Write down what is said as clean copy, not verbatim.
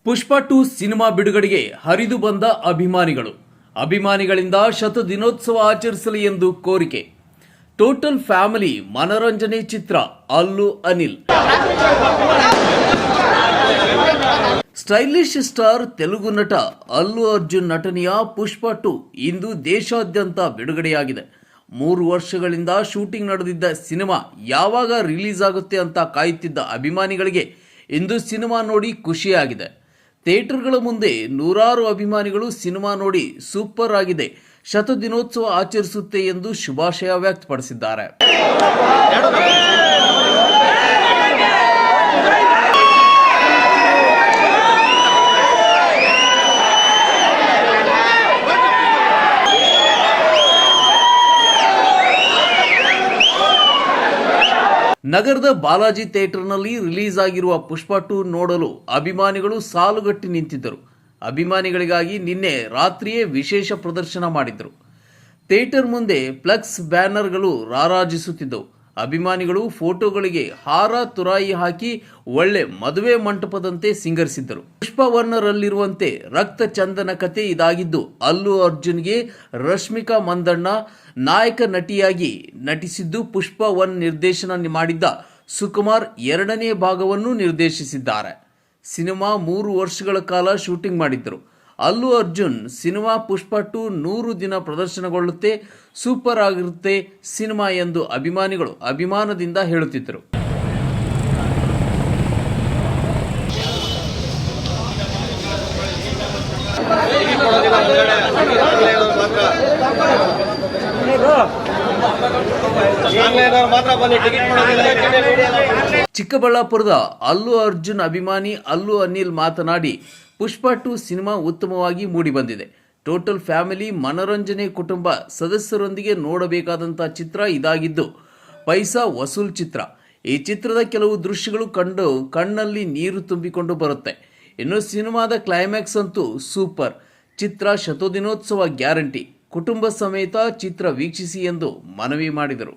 ಪುಷ್ಪ 2 cinema ಬಿಡುಗಡೆಗೆ ಹರಿದು ಬಂದ ಅಭಿಮಾನಿಗಳಿಂದ ಶತದಿನೋತ್ಸವ ಆಚರಿಸಲಿ ಎಂದು ಕೋರಿಕೆ. ಟೋಟಲ್ ಫ್ಯಾಮಿಲಿ ಮನರಂಜನೆ ಚಿತ್ರ ಅಲ್ಲು ಅನಿಲ್. ಸ್ಟೈಲಿಶ್ ಸ್ಟಾರ್ ತೆಲುಗು ನಟ ಅಲ್ಲು ಅರ್ಜುನ್ ನಟನೆಯ ಪುಷ್ಪ 2 ಇಂದು ದೇಶಾದ್ಯಂತ ಬಿಡುಗಡೆಯಾಗಿದೆ. 3 ವರ್ಷಗಳಿಂದ ಶೂಟಿಂಗ್ ನಡೆದಿದ್ದ ಸಿನಿಮಾ ಯಾವಾಗ ರಿಲೀಸ್ ಆಗುತ್ತೆ ಅಂತ ಕಾಯುತ್ತಿದ್ದ ಅಭಿಮಾನಿಗಳಿಗೆ ಇಂದು ಸಿನಿಮಾ ನೋಡಿ ಖುಷಿಯಾಗಿದೆ. ಥಿಯೇಟರ್ಗಳ ಮುಂದೆ ನೂರಾರು ಅಭಿಮಾನಿಗಳು ಸಿನಿಮಾ ನೋಡಿ ಸೂಪರ್ ಆಗಿದೆ, ಶತದಿನೋತ್ಸವ ಆಚರಿಸುತ್ತೆ ಎಂದು ಶುಭಾಶಯ ವ್ಯಕ್ತಪಡಿಸಿದ್ದಾರೆ. ನಗರದ ಬಾಲಾಜಿ ಥಿಯೇಟರ್ನಲ್ಲಿ ರಿಲೀಸ್ ಆಗಿರುವ ಪುಷ್ಪ 2 ನೋಡಲು ಅಭಿಮಾನಿಗಳು ಸಾಲುಗಟ್ಟಿ ನಿಂತಿದ್ದರು. ಅಭಿಮಾನಿಗಳಿಗಾಗಿ ನಿನ್ನೆ ರಾತ್ರಿಯೇ ವಿಶೇಷ ಪ್ರದರ್ಶನ ಮಾಡಿದರು. ಥಿಯೇಟರ್ ಮುಂದೆ ಫ್ಲೆಕ್ಸ್ ಬ್ಯಾನರ್ಗಳು ರಾರಾಜಿಸುತ್ತಿದ್ದವು. ಅಭಿಮಾನಿಗಳು ಫೋಟೋಗಳಿಗೆ ಹಾರ ತುರಾಯಿ ಹಾಕಿ ಒಳ್ಳೆ ಮದುವೆ ಮಂಟಪದಂತೆ ಸಿಂಗರಿಸಿದ್ದರು. ಪುಷ್ಪ 1 ರಲ್ಲಿರುವಂತೆ ರಕ್ತ ಚಂದನ ಕತೆ ಇದಾಗಿದ್ದು, ಅಲ್ಲು ಅರ್ಜುನ್ಗೆ ರಶ್ಮಿಕಾ ಮಂದಣ್ಣ ನಾಯಕ ನಟಿಯಾಗಿ ನಟಿಸಿದ್ದು, ಪುಷ್ಪ 1 ನಿರ್ದೇಶನ ಮಾಡಿದ್ದ ಸುಕುಮಾರ್ 2ನೇ ಭಾಗವನ್ನು ನಿರ್ದೇಶಿಸಿದ್ದಾರೆ. ಸಿನಿಮಾ 3 ವರ್ಷಗಳ ಕಾಲ ಶೂಟಿಂಗ್ ಮಾಡಿದ್ದರು. ಅಲ್ಲು ಅರ್ಜುನ್ ಸಿನಿಮಾ ಪುಷ್ಪ 2 100 ದಿನ ಪ್ರದರ್ಶನಗೊಳ್ಳುತ್ತೆ, ಸೂಪರ್ ಆಗಿರುತ್ತೆ ಸಿನಿಮಾ ಎಂದು ಅಭಿಮಾನಿಗಳು ಅಭಿಮಾನದಿಂದ ಹೇಳುತ್ತಿದ್ದರು. ಚಿಕ್ಕಬಳ್ಳಾಪುರದ ಅಲ್ಲು ಅರ್ಜುನ್ ಅಭಿಮಾನಿ ಅಲ್ಲು ಅನಿಲ್ ಮಾತನಾಡಿ, ಪುಷ್ಪ 2 ಸಿನಿಮಾ ಉತ್ತಮವಾಗಿ ಮೂಡಿಬಂದಿದೆ. ಟೋಟಲ್ ಫ್ಯಾಮಿಲಿ ಮನರಂಜನೆ, ಕುಟುಂಬ ಸದಸ್ಯರೊಂದಿಗೆ ನೋಡಬೇಕಾದಂಥ ಚಿತ್ರ ಇದಾಗಿದ್ದು, ಪೈಸಾ ವಸೂಲ್ ಚಿತ್ರ. ಈ ಚಿತ್ರದ ಕೆಲವು ದೃಶ್ಯಗಳು ಕಣ್ಣಲ್ಲಿ ನೀರು ತುಂಬಿಕೊಂಡು ಬರುತ್ತೆ. ಇನ್ನು ಸಿನಿಮಾದ ಕ್ಲೈಮ್ಯಾಕ್ಸ್ ಅಂತೂ ಸೂಪರ್. ಚಿತ್ರ ಶತದಿನೋತ್ಸವ ಗ್ಯಾರಂಟಿ. ಕುಟುಂಬ ಸಮೇತ ಚಿತ್ರ ವೀಕ್ಷಿಸಿ ಎಂದು ಮನವಿ ಮಾಡಿದರು.